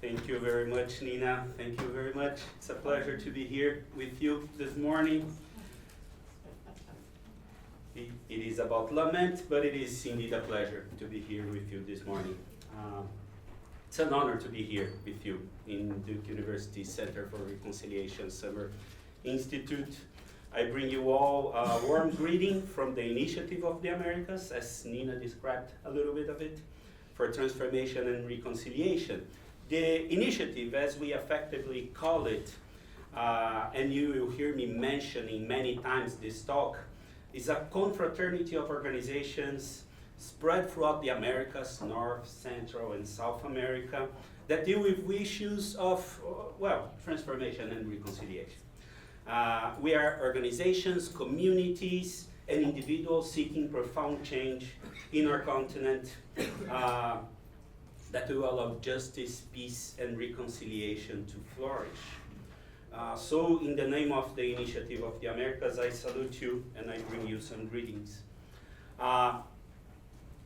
Thank you very much, Nina. Thank you very much. It's a pleasure to be here with you this morning. It is about Lament, but it is indeed a pleasure to be here with you this morning. It's an honor to be here with you in Duke University Center for Reconciliation Summer Institute. I bring you all a warm greeting from the Initiative of the Americas, as Nina described a little bit of it, for transformation and reconciliation. The initiative, as we effectively call it, and you will hear me mentioning many times this talk, is a confraternity of organizations spread throughout the Americas, North, Central, and South America, that deal with issues of, transformation and reconciliation. We are organizations, communities, and individuals seeking profound change in our continent that will allow justice, peace, and reconciliation to flourish. So in the name of the Initiative of the Americas, I salute you and I bring you some greetings.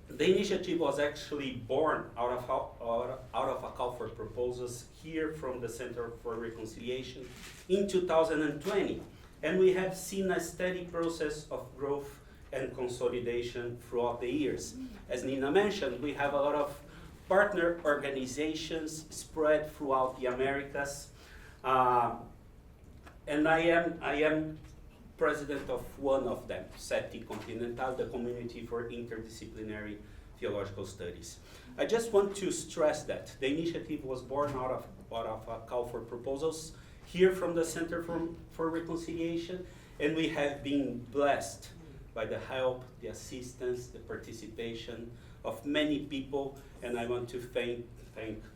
The initiative was actually born out of a call for proposals here from the Center for Reconciliation in 2020. And we have seen a steady process of growth and consolidation throughout the years. As Nina mentioned, we have a lot of partner organizations spread throughout the Americas. And I am president of one of them, SETI Continental, the Community for Interdisciplinary Theological Studies. I just want to stress that the initiative was born out of a call for proposals here from the Center for Reconciliation, and we have been blessed by the help, the assistance, the participation of many people, and I want to thank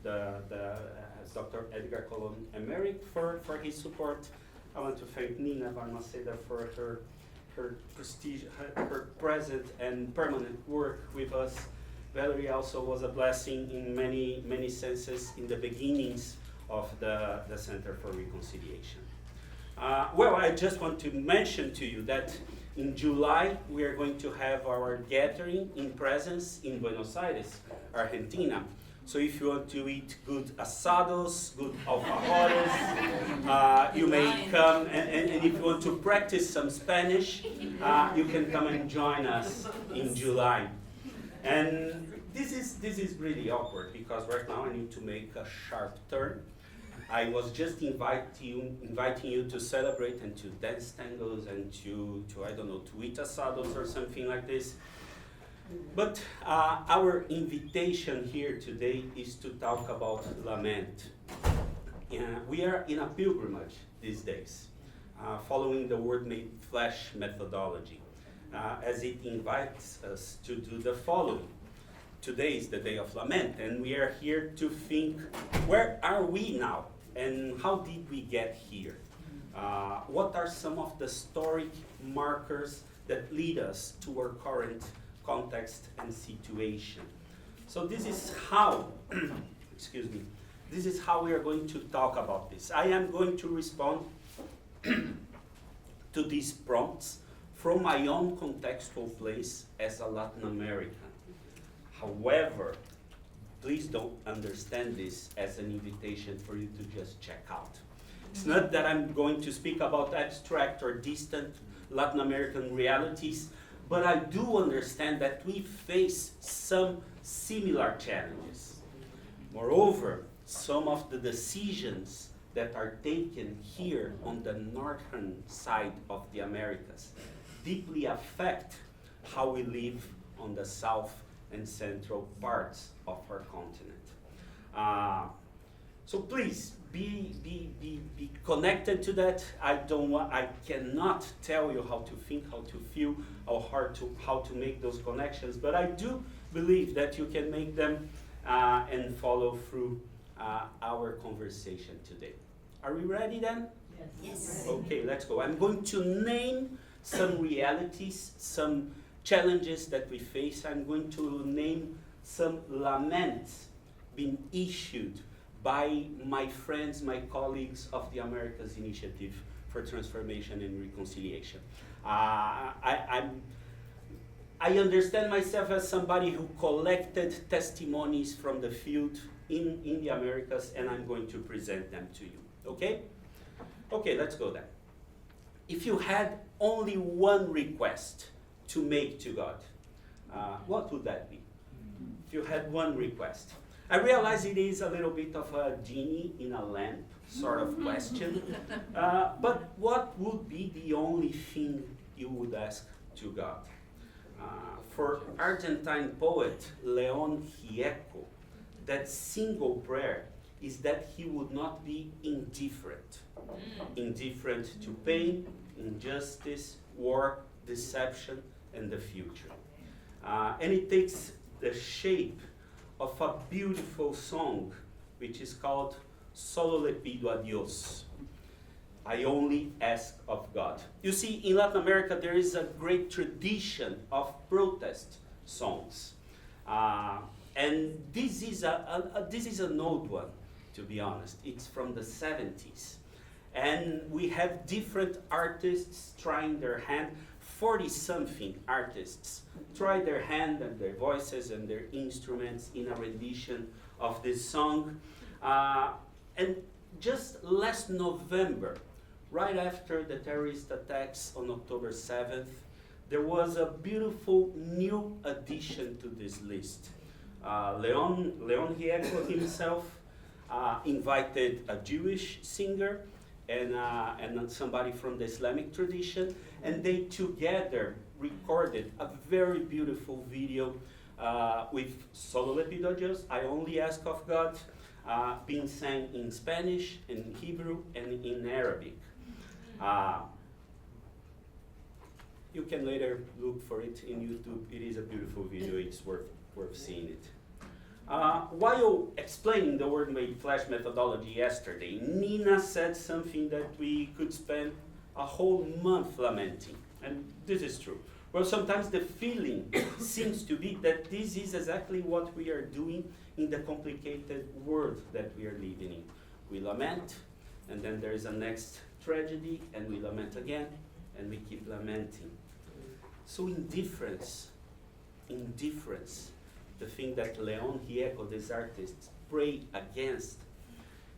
Dr. Edgar Colon Emerick for his support. I want to thank Nina Balmaceda for her prestige, her present and permanent work with us. Valerie also was a blessing in many senses in the beginnings of the Center for Reconciliation. I just want to mention to you that in July, we are going to have our gathering in presence in Buenos Aires, Argentina. So if you want to eat good asados, good alfajores, you may come, and if you want to practice some Spanish, you can come and join us in July. And this is really awkward because right now I need to make a sharp turn. I was just inviting you to celebrate and to dance tangos and to eat asados or something like this. But our invitation here today is to talk about Lament. We are in a pilgrimage these days, following the Word Made Flesh methodology, as it invites us to do the following. Today is the day of Lament, and we are here to think, where are we now? And how did we get here? What are some of the historic markers that lead us to our current context and situation? So this is how, this is how we are going to talk about this. I am going to respond to these prompts from my own contextual place as a Latin American. However, please don't understand this as an invitation for you to just check out. It's not that I'm going to speak about abstract or distant Latin American realities, but I do understand that we face some similar challenges. Moreover, some of the decisions that are taken here on the northern side of the Americas deeply affect how we live on the south and central parts of our continent. So please be connected to that. I cannot tell you how to think, how to feel, how to make those connections, but I do believe that you can make them and follow through our conversation today. Are we ready then? Yes. Okay, let's go. I'm going to name some realities, some challenges that we face. I'm going to name some laments being issued by my friends, my colleagues of the Americas Initiative for Transformation and Reconciliation. I understand myself as somebody who collected testimonies from the field in the Americas, and I'm going to present them to you. Okay? Okay, let's go then. If you had only one request to make to God, what would that be? If you had one request. I realize it is a little bit of a genie in a lamp sort of question, but what would be the only thing you would ask to God? For Argentine poet Leon Gieco, that single prayer is that he would not be indifferent. Indifferent to pain, injustice, war, deception, and the future. And it takes the shape of a beautiful song, which is called Solo le pido a Dios. I only ask of God. You see, in Latin America, there is a great tradition of protest songs. And this is an old one, to be honest. It's from the 70s. And we have different artists trying their hand, 40-something artists try their hand and their voices and their instruments in a rendition of this song. And just last November, right after the terrorist attacks on October 7th, there was a beautiful new addition to this list. Leon Gieco himself invited a Jewish singer and somebody from the Islamic tradition, and they together recorded a very beautiful video with Solo le pido a Dios, I only ask of God, being sang in Spanish, in Hebrew, and in Arabic. You can later look for it in YouTube. It is a beautiful video. It's worth seeing it. While explaining the Word Made Flesh methodology yesterday, Nina said something that we could spend a whole month lamenting. And this is true. Well, sometimes the feeling seems to be that this is exactly what we are doing in the complicated world that we are living in. We lament, and then there is a next tragedy, and we lament again, and we keep lamenting. So indifference, the thing that Leon Gieco, this artist, pray against,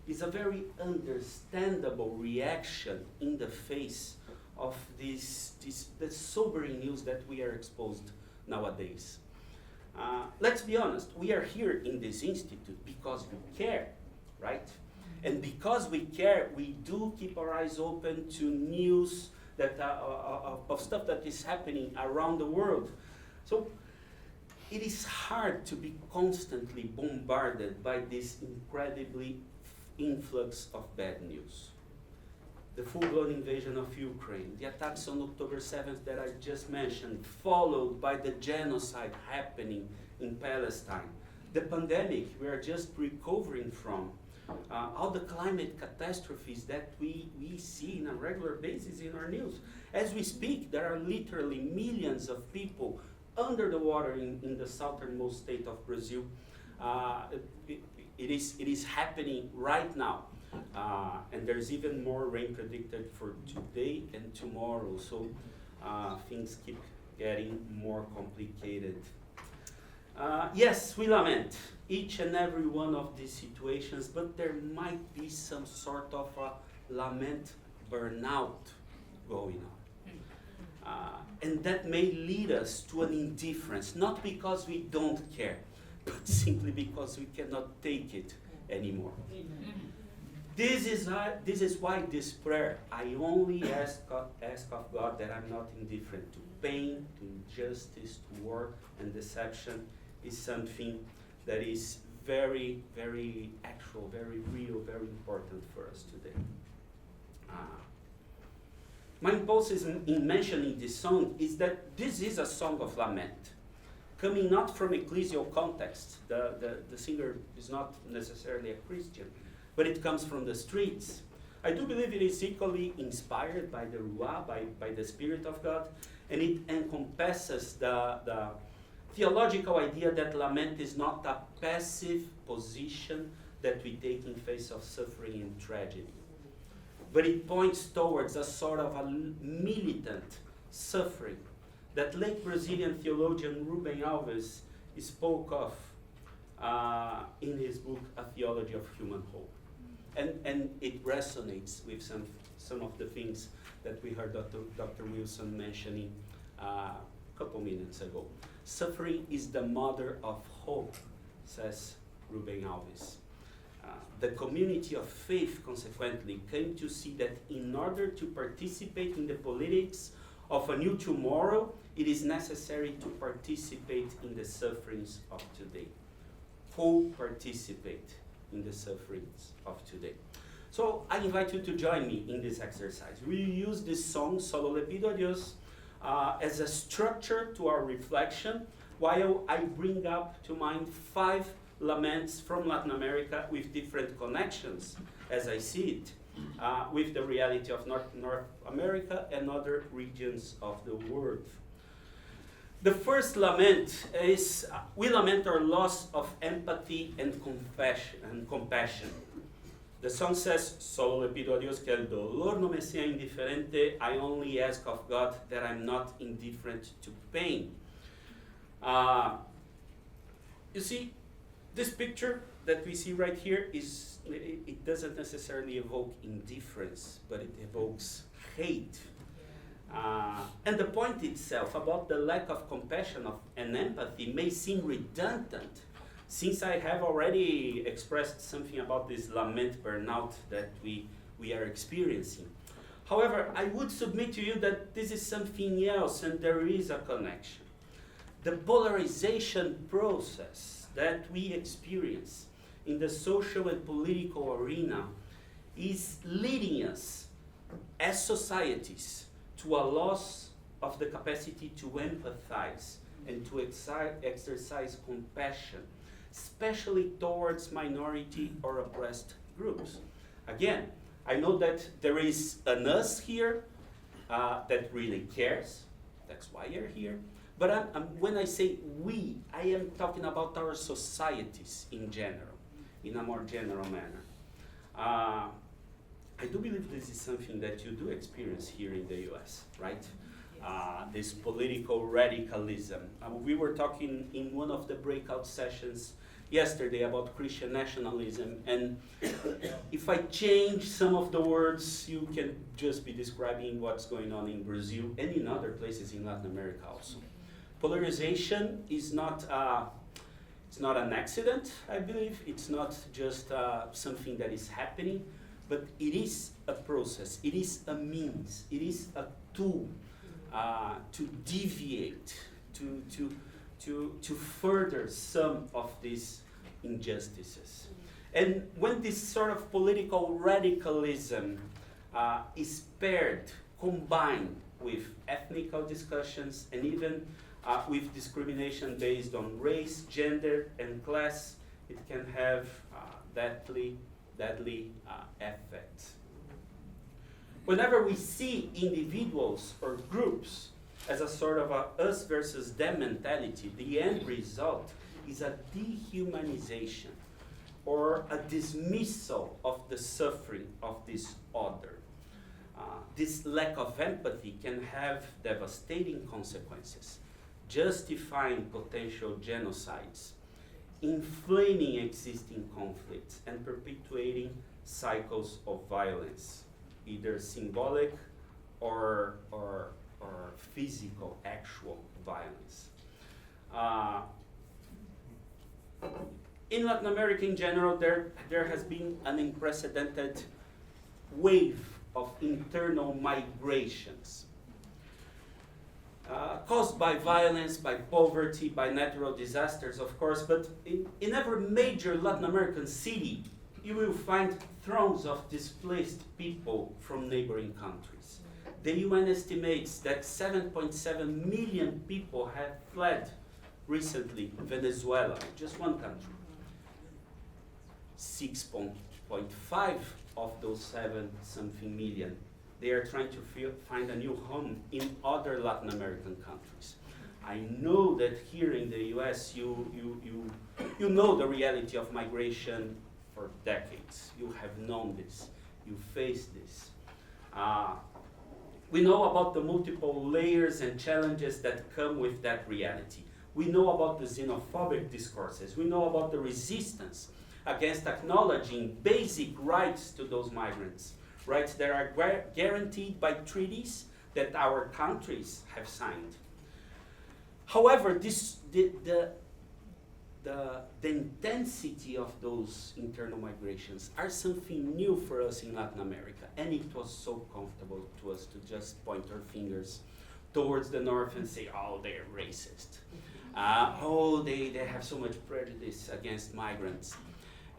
is a very understandable reaction in the face of the sobering news that we are exposed nowadays. Let's be honest, we are here in this institute because we care, right? And because we care, we do keep our eyes open to news that of stuff that is happening around the world. So it is hard to be constantly bombarded by this incredibly influx of bad news. The full-blown invasion of Ukraine, the attacks on October 7th that I just mentioned, followed by the genocide happening in Palestine, the pandemic we are just recovering from, all the climate catastrophes that we see on a regular basis in our news. As we speak, there are literally millions of people under the water in the southernmost state of Brazil. It is happening right now. And there's even more rain predicted for today and tomorrow. So things keep getting more complicated. Yes, we lament each and every one of these situations, but there might be some sort of a lament burnout going on. And that may lead us to an indifference, not because we don't care, but simply because we cannot take it anymore. This is why this prayer, I only ask of God that I'm not indifferent to pain, to injustice, to war and deception, is something that is very, very actual, very real, very important for us today. My impulse in mentioning this song is that this is a song of lament, coming not from ecclesial context. The singer is not necessarily a Christian, but it comes from the streets. I do believe it is equally inspired by the Ruah, by the Spirit of God, and it encompasses the theological idea that lament is not a passive position that we take in face of suffering and tragedy, but it points towards a sort of a militant suffering that late Brazilian theologian Rubem Alves spoke of in his book, A Theology of Human Hope. And it resonates with some of the things that we heard Dr. Wilson mentioning a couple minutes ago. Suffering is the mother of hope, says Ruben Alves. The community of faith, consequently, came to see that in order to participate in the politics of a new tomorrow, it is necessary to participate in the sufferings of today. Co-participate in the sufferings of today. So I invite you to join me in this exercise. We use this song, Solo le pido a Dios, as a structure to our reflection, while I bring up to mind 5 laments from Latin America with different connections, as I see it, with the reality of North America and other regions of the world. The first lament is, we lament our loss of empathy and compassion. The song says, Solo le pido a Dios que el dolor no me sea indiferente. I only ask of God that I'm not indifferent to pain. You see, this picture that we see right here it doesn't necessarily evoke indifference, but it evokes hate. And the point itself about the lack of compassion and empathy may seem redundant, since I have already expressed something about this lament burnout that we are experiencing. However, I would submit to you that this is something else and there is a connection. The polarization process that we experience in the social and political arena is leading us as societies to a loss of the capacity to empathize and to exercise compassion, especially towards minority or oppressed groups. Again, I know that there is an us here that really cares. That's why you're here. But when I say we, I am talking about our societies in general, in a more general manner. I do believe this is something that you do experience here in the US, right? This political radicalism. We were talking in one of the breakout sessions yesterday about Christian nationalism, and if I change some of the words, you can just be describing what's going on in Brazil and in other places in Latin America also. Polarization is not it's not an accident, I believe. It's not just something that is happening, but it is a process. It is a means. It is a tool to deviate, to further some of these injustices. And when this sort of political radicalism is paired, combined with ethnical discussions and even with discrimination based on race, gender, and class, it can have deadly effects. Whenever we see individuals or groups as a sort of a us versus them mentality, the end result is a dehumanization or a dismissal of the suffering of this other. This lack of empathy can have devastating consequences, justifying potential genocides, inflaming existing conflicts, and perpetuating cycles of violence, either symbolic or physical, actual violence. In Latin America in general, there has been an unprecedented wave of internal migrations caused by violence, by poverty, by natural disasters, of course, but in every major Latin American city, you will find throngs of displaced people from neighboring countries. The UN estimates that 7.7 million people have fled recently in Venezuela, just one country. 6.5 of those 7-something million, they are trying to find a new home in other Latin American countries. I know that here in the US, you know the reality of migration for decades. You have known this. You face this. We know about the multiple layers and challenges that come with that reality. We know about the xenophobic discourses. We know about the resistance against acknowledging basic rights to those migrants, rights that are guaranteed by treaties that our countries have signed. However, the intensity of those internal migrations are something new for us in Latin America, and it was so comfortable to us to just point our fingers towards the north and say, oh, they're racist. Oh, they have so much prejudice against migrants.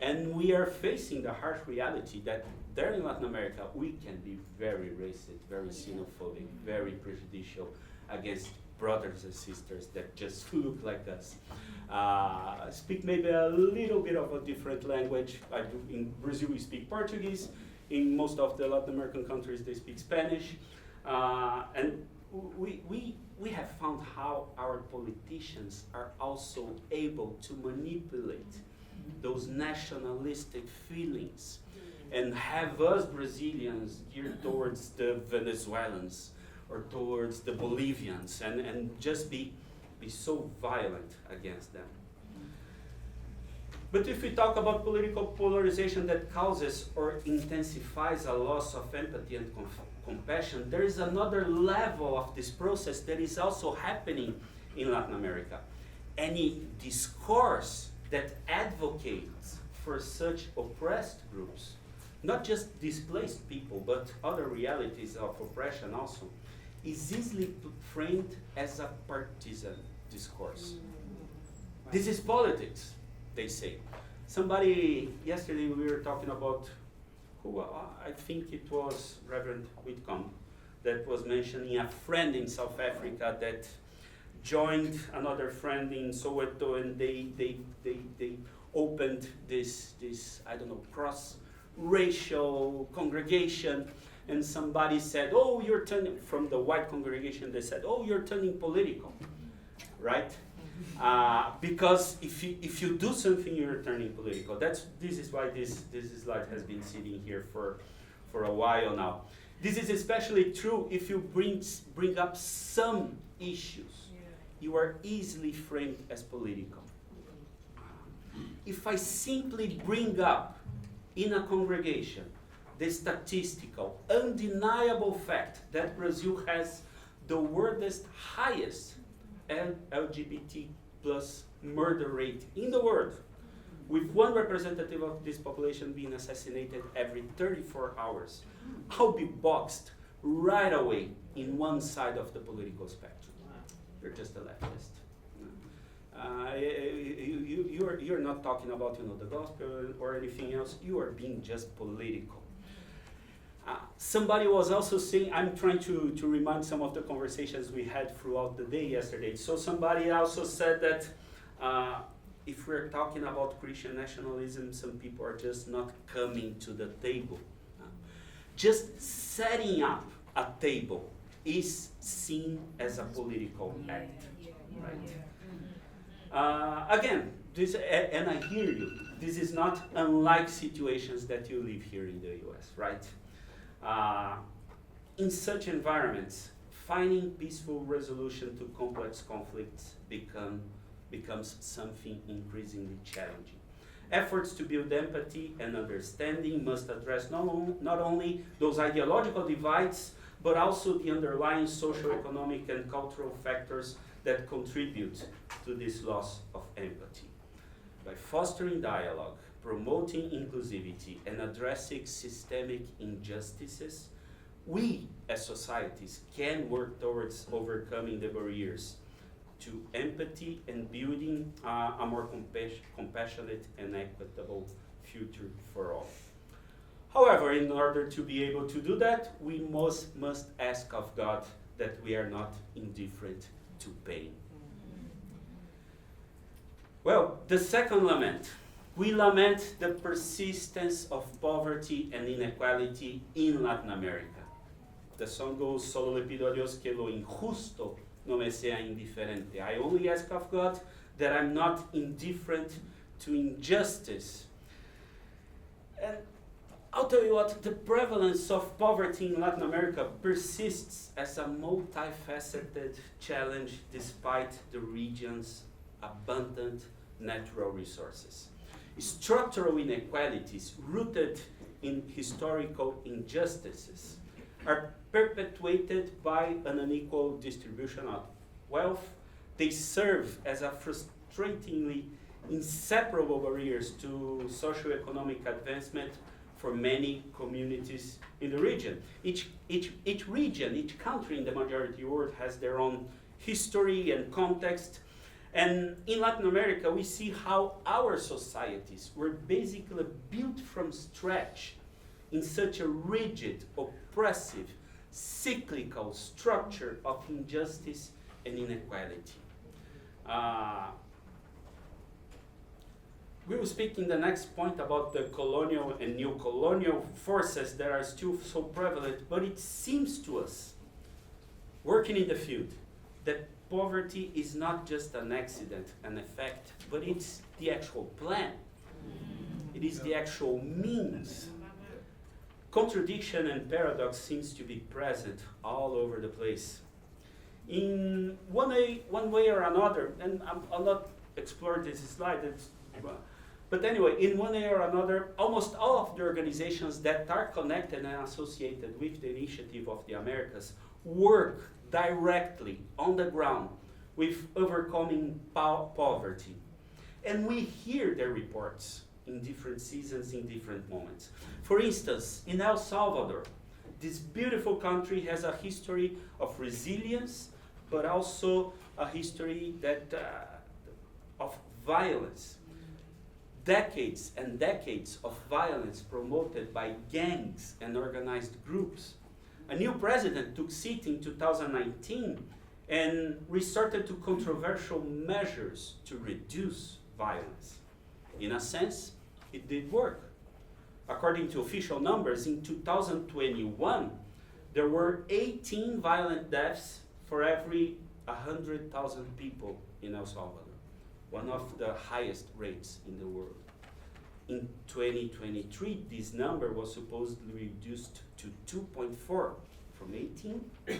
And we are facing the harsh reality that there in Latin America, we can be very racist, very xenophobic, very prejudicial against brothers and sisters that just look like us. Speak maybe a little bit of a different language. In Brazil, we speak Portuguese. In most of the Latin American countries, they speak Spanish. And we have found how our politicians are also able to manipulate those nationalistic feelings and have us Brazilians geared towards the Venezuelans or towards the Bolivians and just be so violent against them. But if we talk about political polarization that causes or intensifies a loss of empathy and compassion, there is another level of this process that is also happening in Latin America. Any discourse that advocates for such oppressed groups, not just displaced people, but other realities of oppression also, is easily framed as a partisan discourse. This is politics, they say. Somebody, yesterday we were talking about, who I think it was Reverend Whitcomb, that was mentioning a friend in South Africa that joined another friend in Soweto, and they opened this I don't know, cross-racial congregation, and somebody said, oh, you're turning, from the white congregation, they said, oh, you're turning political, right? Because if you do something, you're turning political. This is why this slide has been sitting here for a while now. This is especially true if you bring up some issues. You are easily framed as political. If I simply bring up in a congregation the statistical, undeniable fact that Brazil has the world's highest LGBT plus murder rate in the world, with one representative of this population being assassinated every 34 hours, I'll be boxed right away in one side of the political spectrum. You're just a leftist. You're not talking about the gospel or anything else. You are being just political. Somebody was also saying, I'm trying to remind some of the conversations we had throughout the day yesterday. So somebody also said that if we're talking about Christian nationalism, some people are just not coming to the table. Just setting up a table is seen as a political act, right? Again, and I hear you, this is not unlike situations that you live here in the US, right? In such environments, finding peaceful resolution to complex conflicts becomes something increasingly challenging. Efforts to build empathy and understanding must address not only those ideological divides, but also the underlying socio-economic and cultural factors that contribute to this loss of empathy. By fostering dialogue, promoting inclusivity, and addressing systemic injustices, we as societies can work towards overcoming the barriers to empathy and building a more compassionate and equitable future for all. However, in order to be able to do that, we must ask of God that we are not indifferent to pain. Well, the second lament. We lament the persistence of poverty and inequality in Latin America. The song goes, solo le pido a Dios que lo injusto no me sea indiferente. I only ask of God that I'm not indifferent to injustice. And I'll tell you what, the prevalence of poverty in Latin America persists as a multifaceted challenge despite the region's abundant natural resources. Structural inequalities rooted in historical injustices are perpetuated by an unequal distribution of wealth. They serve as a frustratingly inseparable barriers to socio-economic advancement for many communities in the region. Each region, each country in the majority world has their own history and context. And in Latin America, we see how our societies were basically built from scratch in such a rigid, oppressive, cyclical structure of injustice and inequality. We will speak in the next point about the colonial and neo-colonial forces that are still so prevalent, but it seems to us, working in the field, that poverty is not just an accident, an effect, but it's the actual plan. It is the actual means. Contradiction and paradox seems to be present all over the place. In one way or another, and I'll not explore this slide, but anyway, in one way or another, almost all of the organizations that are connected and associated with the Initiative of the Americas work directly on the ground with overcoming poverty. And we hear their reports in different seasons, in different moments. For instance, in El Salvador, this beautiful country has a history of resilience, but also a history of violence. Decades and decades of violence promoted by gangs and organized groups. A new president took seat in 2019 and resorted to controversial measures to reduce violence. In a sense, it did work. According to official numbers, in 2021, there were 18 violent deaths for every 100,000 people in El Salvador, one of the highest rates in the world. In 2023, this number was supposedly reduced to 2.4, from 18 to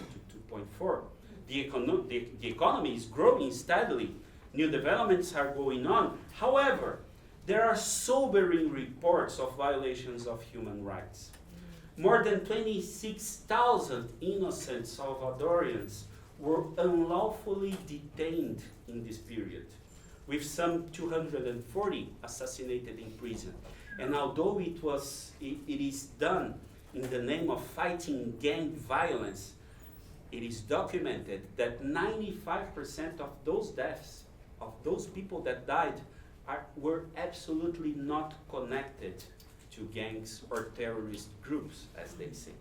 2.4. The economy is growing steadily. New developments are going on. However, there are sobering reports of violations of human rights. More than 26,000 innocent Salvadorians were unlawfully detained in this period, with some 240 assassinated in prison. And although it is done in the name of fighting gang violence, it is documented that 95% of those deaths, of those people that died, were absolutely not connected to gangs or terrorist groups, as they say.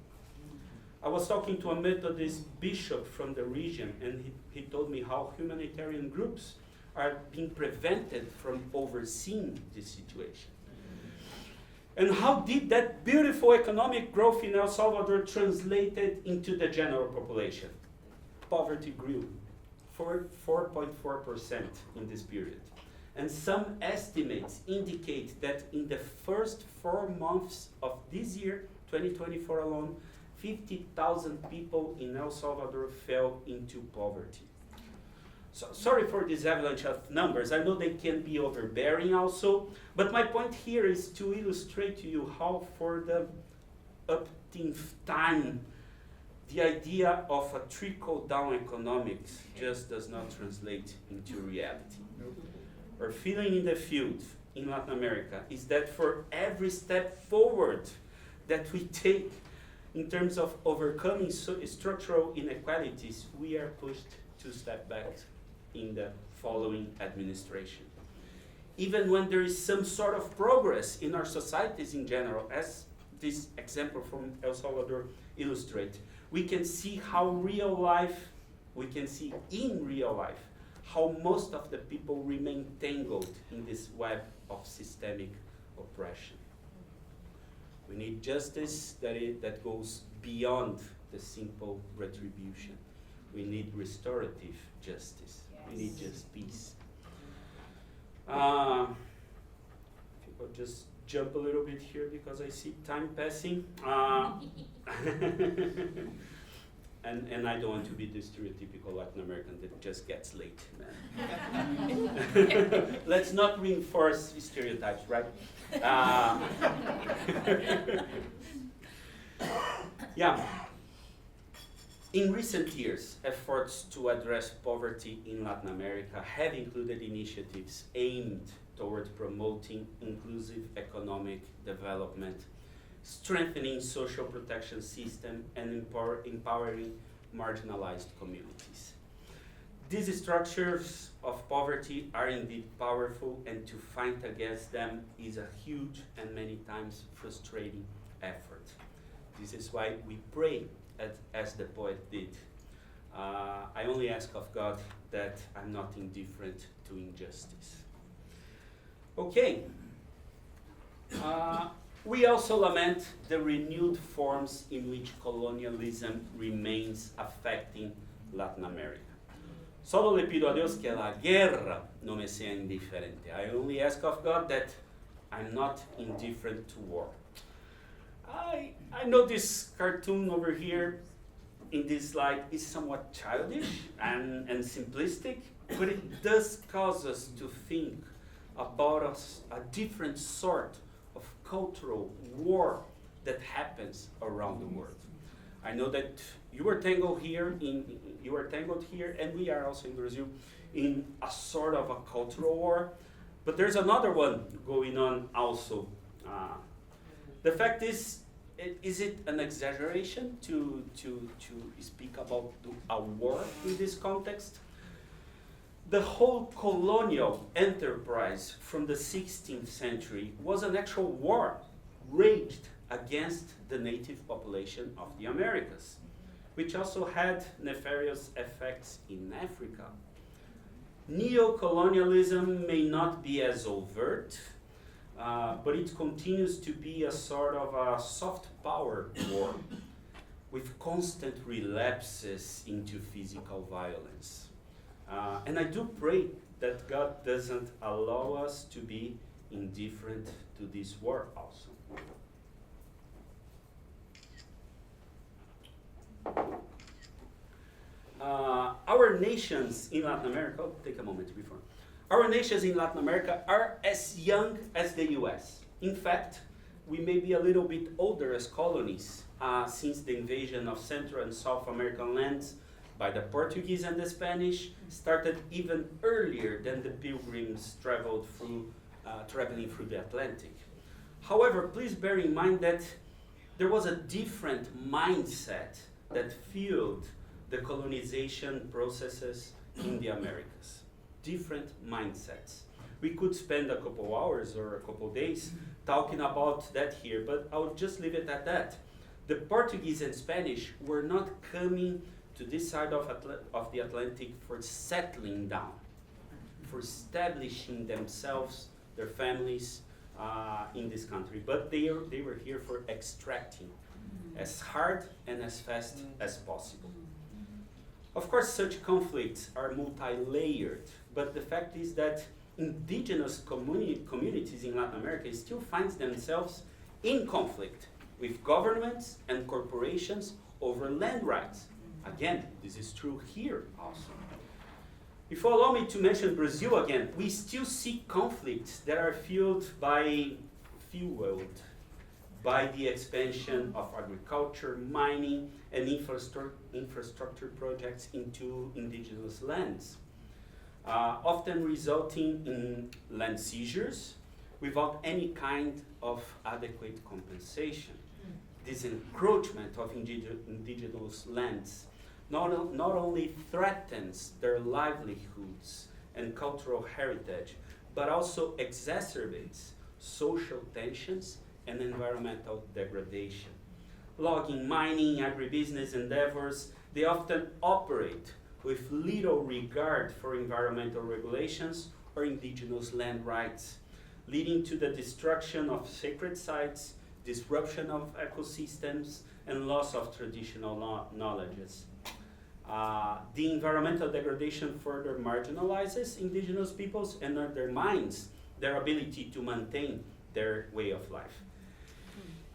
I was talking to a Methodist bishop from the region, and he told me how humanitarian groups are being prevented from overseeing this situation. And how did that beautiful economic growth in El Salvador translated into the general population? Poverty grew 4.4% in this period. And some estimates indicate that in the first 4 months of this year, 2024 alone, 50,000 people in El Salvador fell into poverty. So, sorry for this avalanche of numbers. I know they can be overbearing also, but my point here is to illustrate to you how for the umpteenth time, the idea of a trickle-down economics just does not translate into reality. Our feeling in the field in Latin America is that for every step forward that we take in terms of overcoming structural inequalities, we are pushed 2 steps back in the following administration. Even when there is some sort of progress in our societies in general, as this example from El Salvador illustrates, we can see in real life, how most of the people remain tangled in this web of systemic oppression. We need justice that goes beyond the simple retribution. We need restorative justice. Yes. We need just peace. If you could just jump a little bit here because I see time passing. And I don't want to be the stereotypical Latin American that just gets late. Let's not reinforce stereotypes, right? Yeah. In recent years, efforts to address poverty in Latin America have included initiatives aimed toward promoting inclusive economic development, strengthening social protection system, and empowering marginalized communities. These structures of poverty are indeed powerful, and to fight against them is a huge and many times frustrating effort. This is why we pray, as the poet did. I only ask of God that I'm not indifferent to injustice. Okay. We also lament the renewed forms in which colonialism remains affecting Latin America. Solo le pido a Dios que la guerra no me sea indiferente. I only ask of God that I'm not indifferent to war. I know this cartoon over here in this slide is somewhat childish and simplistic, but it does cause us to think about a different sort of cultural war that happens around the world. I know that you are tangled here, and we are also in Brazil, in a sort of a cultural war, but there's another one going on also. The fact is it an exaggeration to speak about a war in this context? The whole colonial enterprise from the 16th century was an actual war waged against the native population of the Americas, which also had nefarious effects in Africa. Neo-colonialism may not be as overt, but it continues to be a sort of a soft power war with constant relapses into physical violence. And I do pray that God doesn't allow us to be indifferent to this war also. Our nations in Latin America, take a moment before. Our nations in Latin America are as young as the US. In fact, we may be a little bit older as colonies since the invasion of Central and South American lands by the Portuguese and the Spanish started even earlier than the pilgrims traveling through the Atlantic. However, please bear in mind that there was a different mindset that fueled the colonization processes in the Americas. Different mindsets. We could spend a couple hours or a couple days talking about that here, but I'll just leave it at that. The Portuguese and Spanish were not coming to this side of the Atlantic for settling down, for establishing themselves, their families in this country, but they were here for extracting as hard and as fast as possible. Of course, such conflicts are multi-layered, but the fact is that indigenous communities in Latin America still find themselves in conflict with governments and corporations over land rights. Again, this is true here also. If you allow me to mention Brazil again, we still see conflicts that are fueled by the expansion of agriculture, mining, and infrastructure projects into indigenous lands, often resulting in land seizures without any kind of adequate compensation. This encroachment of indigenous lands not only threatens their livelihoods and cultural heritage, but also exacerbates social tensions and environmental degradation. Logging, mining, agribusiness endeavors, they often operate with little regard for environmental regulations or indigenous land rights, leading to the destruction of sacred sites, disruption of ecosystems, and loss of traditional knowledges. The environmental degradation further marginalizes indigenous peoples and undermines their ability to maintain their way of life.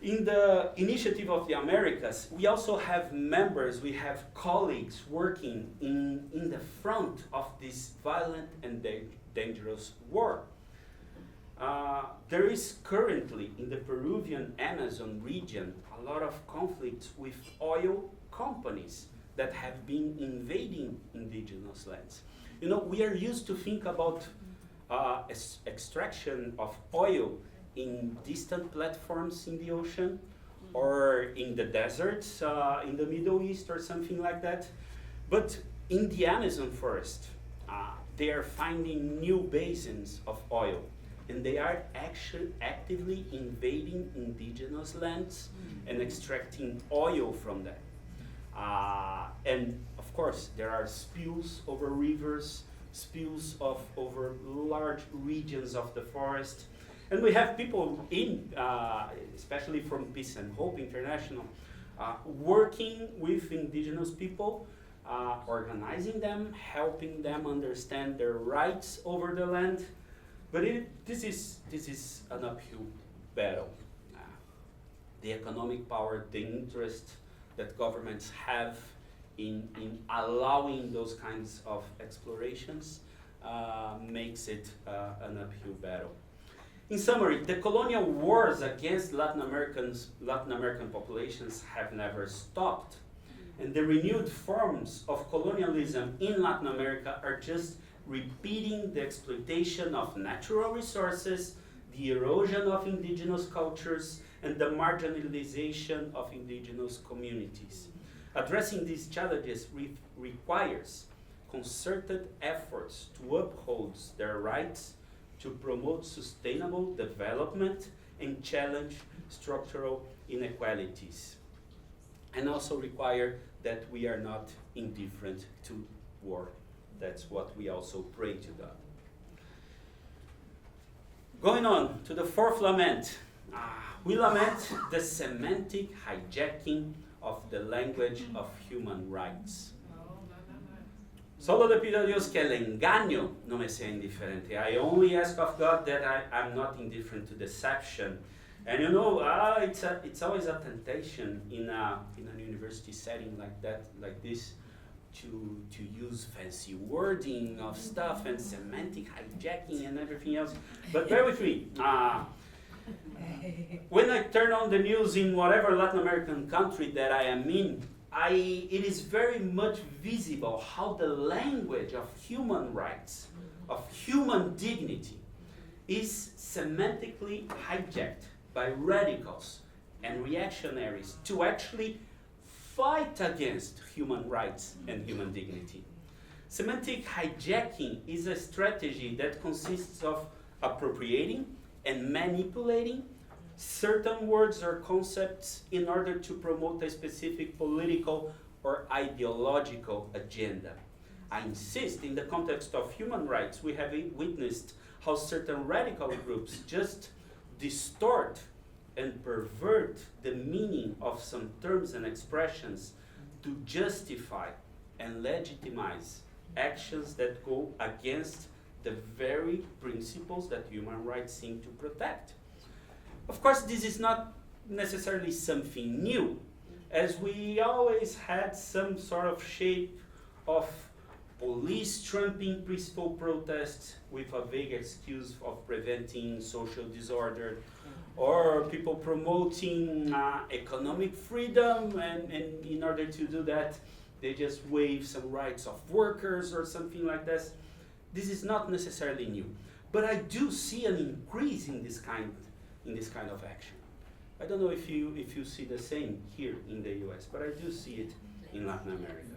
In the Initiative of the Americas, we also have members, we have colleagues working in the front of this violent and dangerous war. There is currently in the Peruvian Amazon region a lot of conflicts with oil companies that have been invading indigenous lands. You know, we are used to think about extraction of oil in distant platforms in the ocean or in the deserts in the Middle East or something like that. But in the Amazon forest, they are finding new basins of oil, and they are actually actively invading indigenous lands and extracting oil from them. And of course, there are spills over rivers, spills over large regions of the forest. And we have people in, especially from Peace and Hope International, working with indigenous people, organizing them, helping them understand their rights over the land. But this is an uphill battle. The economic power, the interest that governments have in allowing those kinds of explorations makes it an uphill battle. In summary, the colonial wars against Latin American populations have never stopped. And the renewed forms of colonialism in Latin America are just repeating the exploitation of natural resources, the erosion of indigenous cultures, and the marginalization of indigenous communities. Addressing these challenges requires concerted efforts to uphold their rights, to promote sustainable development and challenge structural inequalities. And also require that we are not indifferent to war. That's what we also pray to God. Going on to the fourth lament. We lament the semantic hijacking of the language of human rights. Solo le pido a Dios que el engaño no me sea indiferente. I only ask of God that I'm not indifferent to deception. And you know, it's always a temptation in an university setting like this, to use fancy wording of stuff and semantic hijacking and everything else. But bear with me. When I turn on the news in whatever Latin American country that I am in, it is very much visible how the language of human rights, of human dignity, is semantically hijacked by radicals and reactionaries to actually fight against human rights and human dignity. Semantic hijacking is a strategy that consists of appropriating and manipulating certain words or concepts in order to promote a specific political or ideological agenda. I insist, in the context of human rights, we have witnessed how certain radical groups just distort and pervert the meaning of some terms and expressions to justify and legitimize actions that go against the very principles that human rights seem to protect. Of course, this is not necessarily something new, as we always had some sort of shape of police trumping peaceful protests with a vague excuse of preventing social disorder, or people promoting economic freedom, and in order to do that, they just waive some rights of workers or something like this. This is not necessarily new, but I do see an increase in this kind of action. I don't know if you see the same here in the US, but I do see it in Latin America.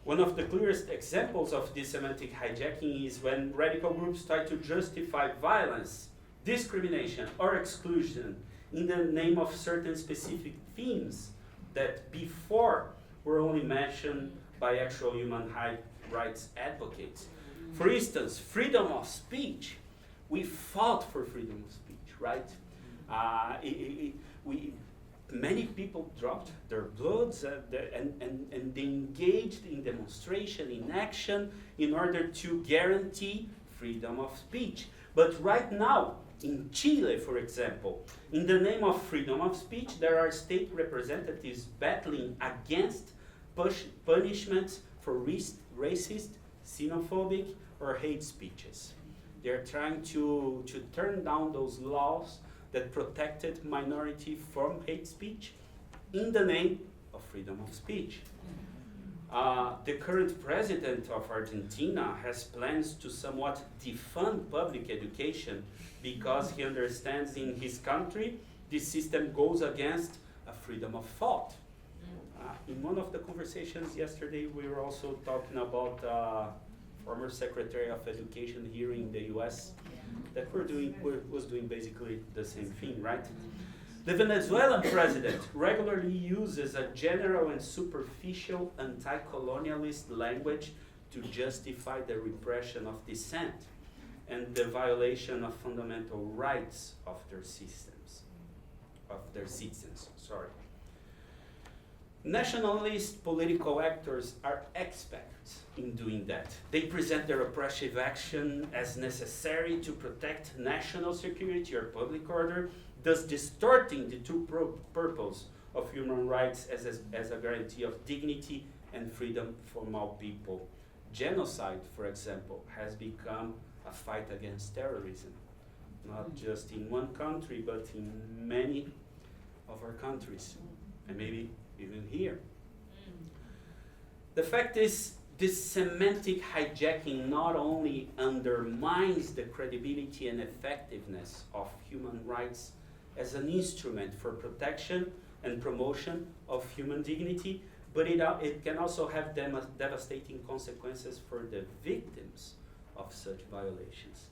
One of the clearest examples of this semantic hijacking is when radical groups try to justify violence, discrimination, or exclusion in the name of certain specific themes that before were only mentioned by actual human rights advocates. For instance, freedom of speech. We fought for freedom of speech, right? Many people dropped their bloods and they engaged in demonstration, in action, in order to guarantee freedom of speech. But right now, In Chile, for example, in the name of freedom of speech, there are state representatives battling against punishments for racist, xenophobic, or hate speeches. They're trying to turn down those laws that protected minority from hate speech in the name of freedom of speech. The current president of Argentina has plans to somewhat defund public education because he understands in his country this system goes against a freedom of thought. In one of the conversations yesterday, we were also talking about former Secretary of Education here in the US that was doing basically the same thing, right? The Venezuelan president regularly uses a general and superficial anti-colonialist language to justify the repression of dissent and the violation of fundamental rights of their citizens. Nationalist political actors are experts in doing that. They present their oppressive action as necessary to protect national security or public order, thus distorting the true purpose of human rights as a guarantee of dignity and freedom for all people. Genocide, for example, has become a fight against terrorism, not just in one country, but in many of our countries, and maybe even here. The fact is, this semantic hijacking not only undermines the credibility and effectiveness of human rights as an instrument for protection and promotion of human dignity, but it can also have devastating consequences for the victims of such violations.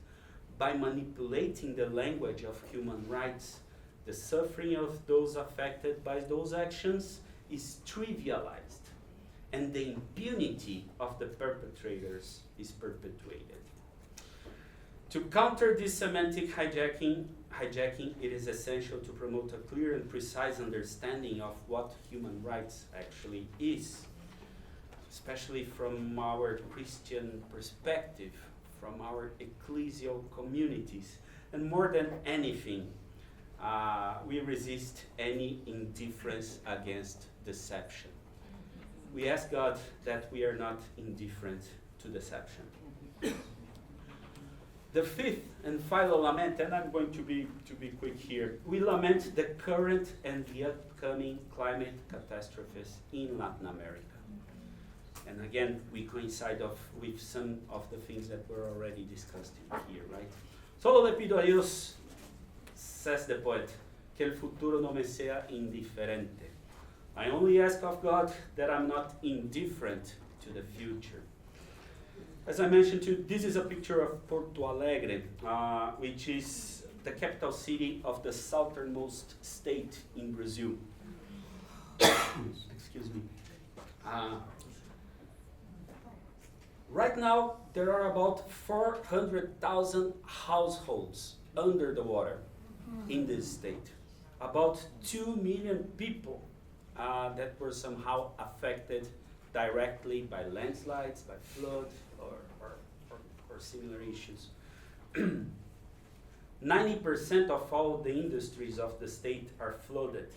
By manipulating the language of human rights, the suffering of those affected by those actions is trivialized, and the impunity of the perpetrators is perpetuated. To counter this semantic hijacking, it is essential to promote a clear and precise understanding of what human rights actually is, especially from our Christian perspective, from our ecclesial communities. And more than anything, we resist any indifference against deception. We ask God that we are not indifferent to deception. The fifth and final lament, and I'm going to be quick here. We lament the current and the upcoming climate catastrophes in Latin America. And again, we coincide with some of the things that were already discussed here, right? Solo le pido a Dios, says the poet, que el futuro no me sea indiferente. I only ask of God that I'm not indifferent to the future. As I mentioned to you, this is a picture of Porto Alegre, which is the capital city of the southernmost state in Brazil. Excuse me. Right now, there are about 400,000 households under the water in this state. About 2 million people that were somehow affected directly by landslides, by flood, or similar issues. 90% of all the industries of the state are flooded.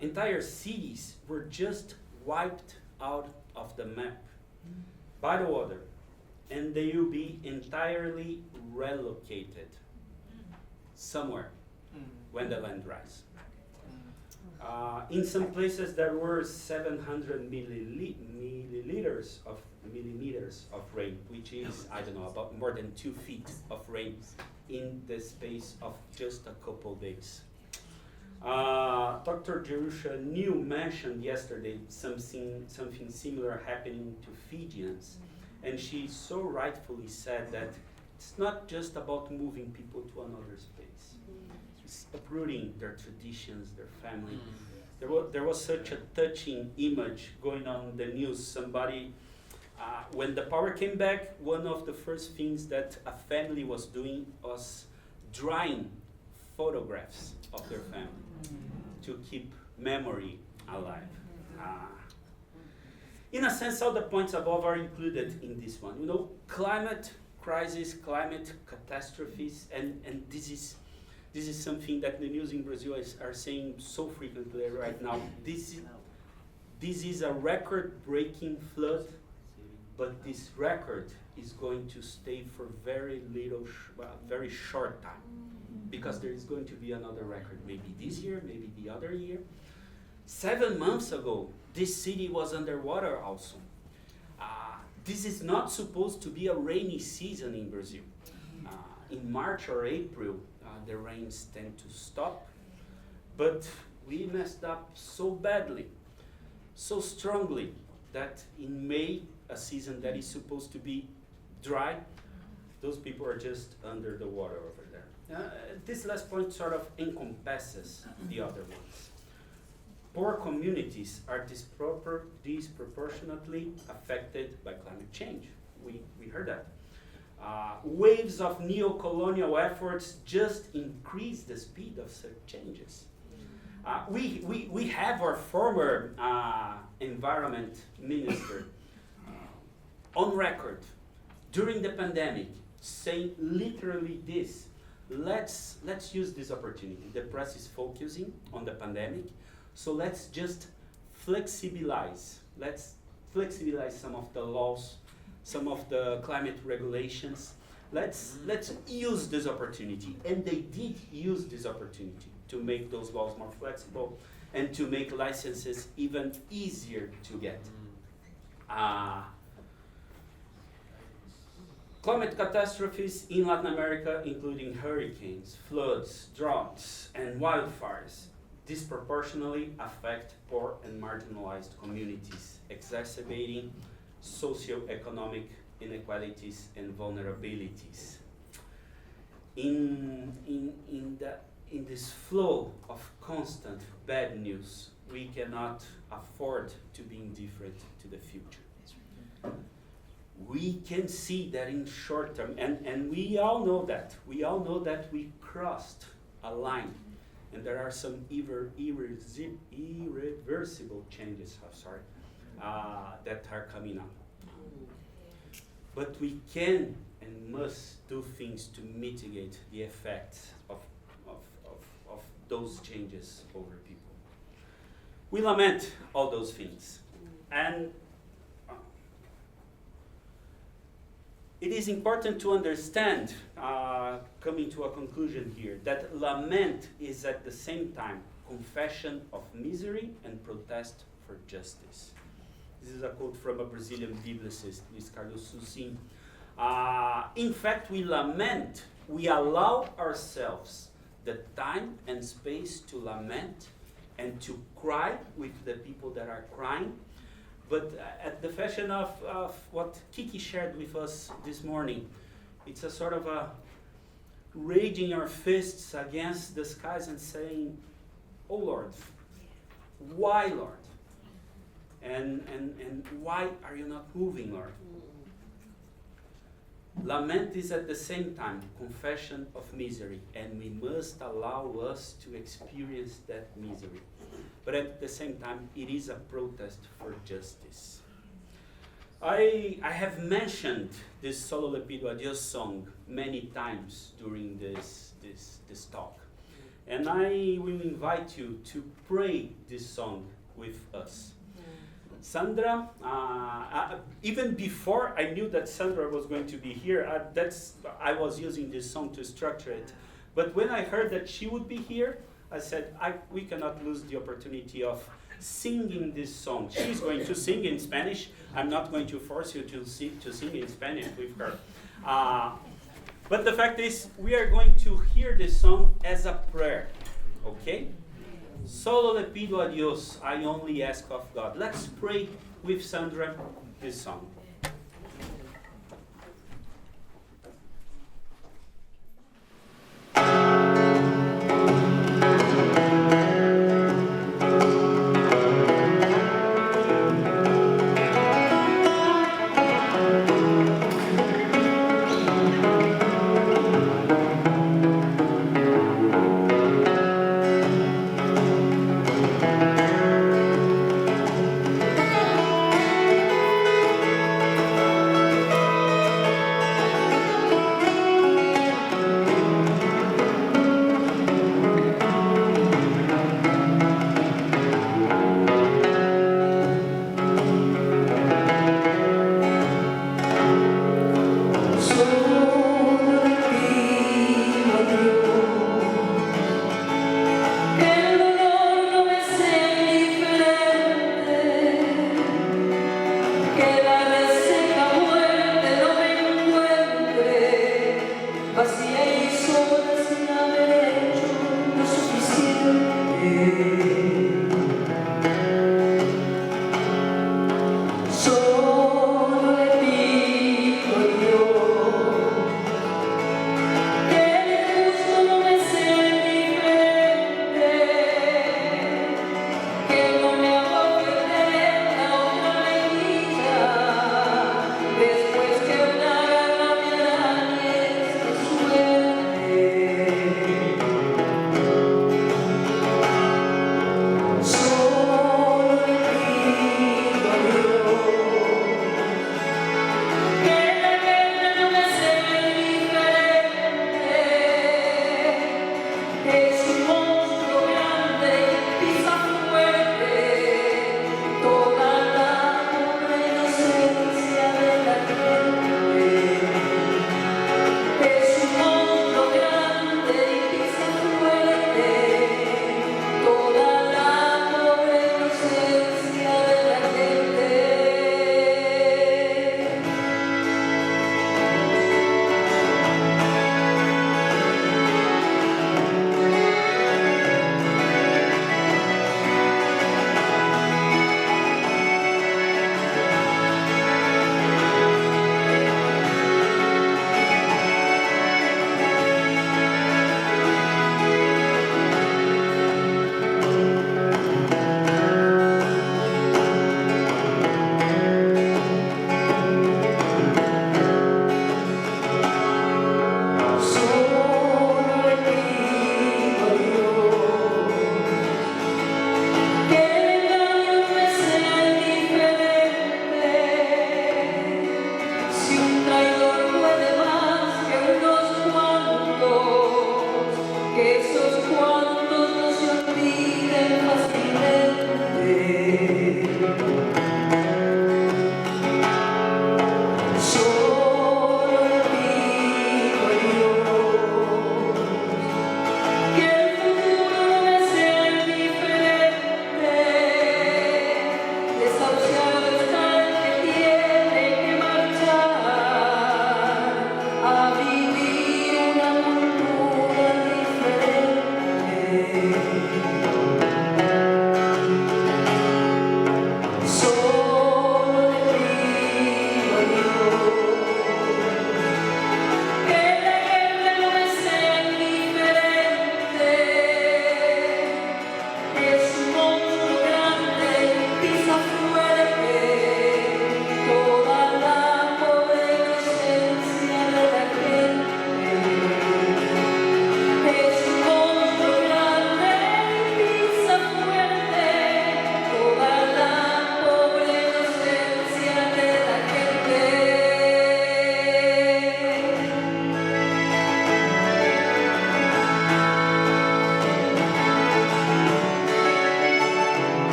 Entire cities were just wiped out of the map by the water, and they will be entirely relocated somewhere when the land dries. In some places there were 700 millimeters of rain, which is, I don't know, about more than 2 feet of rain in the space of just a couple days. Dr. Jerusha New mentioned yesterday something similar happening to Fijians, and she so rightfully said that it's not just about moving people to another space. It's uprooting their traditions, their family. There was such a touching image going on in the news. Somebody, when the power came back, one of the first things that a family was doing was drawing photographs of their family to keep memory alive. In a sense, all the points above are included in this one. You know, climate crisis, climate catastrophes, and this is something that the news in Brazil are saying so frequently right now. This is a record-breaking flood, but this record is going to stay for very short time, because there is going to be another record, maybe this year, maybe the other year. 7 months ago, this city was underwater also. This is not supposed to be a rainy season in Brazil. In March or April, the rains tend to stop, but we messed up so badly, so strongly, that in May, a season that is supposed to be dry, those people are just under the water over there. This last point sort of encompasses the other ones. Poor communities are disproportionately affected by climate change. We heard that. Waves of neo-colonial efforts just increase the speed of such changes. We have our former environment minister on record during the pandemic saying literally this: let's use this opportunity. The press is focusing on the pandemic, so let's just flexibilize. Let's flexibilize some of the laws, some of the climate regulations. Let's use this opportunity. And they did use this opportunity to make those laws more flexible and to make licenses even easier to get. Climate catastrophes in Latin America, including hurricanes, floods, droughts, and wildfires, disproportionately affect poor and marginalized communities, exacerbating socioeconomic inequalities and vulnerabilities. In this flow of constant bad news, we cannot afford to be indifferent to the future. We can see that in short term, and we all know that. We all know that we crossed a line, and there are some irreversible changes, that are coming up. But we can and must do things to mitigate the effects of those changes over people. We lament all those things. And it is important to understand, coming to a conclusion here, that lament is at the same time confession of misery and protest for justice. This is a quote from a Brazilian biblicist, Luis Carlos Sussin. In fact, we lament, we allow ourselves the time and space to lament and to cry with the people that are crying. But at the fashion of what Kiki shared with us this morning, it's a sort of a raging our fists against the skies and saying, "Oh Lord, why, Lord? And why are you not moving, Lord?" Lament is at the same time confession of misery, and we must allow us to experience that misery. But at the same time, it is a protest for justice. I have mentioned this Solo Le Pido a Dios song many times during this talk. And I will invite you to pray this song with us. Sandra, even before I knew that Sandra was going to be here, I was using this song to structure it. But when I heard that she would be here, I said, we cannot lose the opportunity of singing this song. She's going to sing in Spanish. I'm not going to force you to sing in Spanish with her. But the fact is, we are going to hear this song as a prayer, okay? Solo le pido a Dios, I only ask of God. Let's pray with Sandra this song.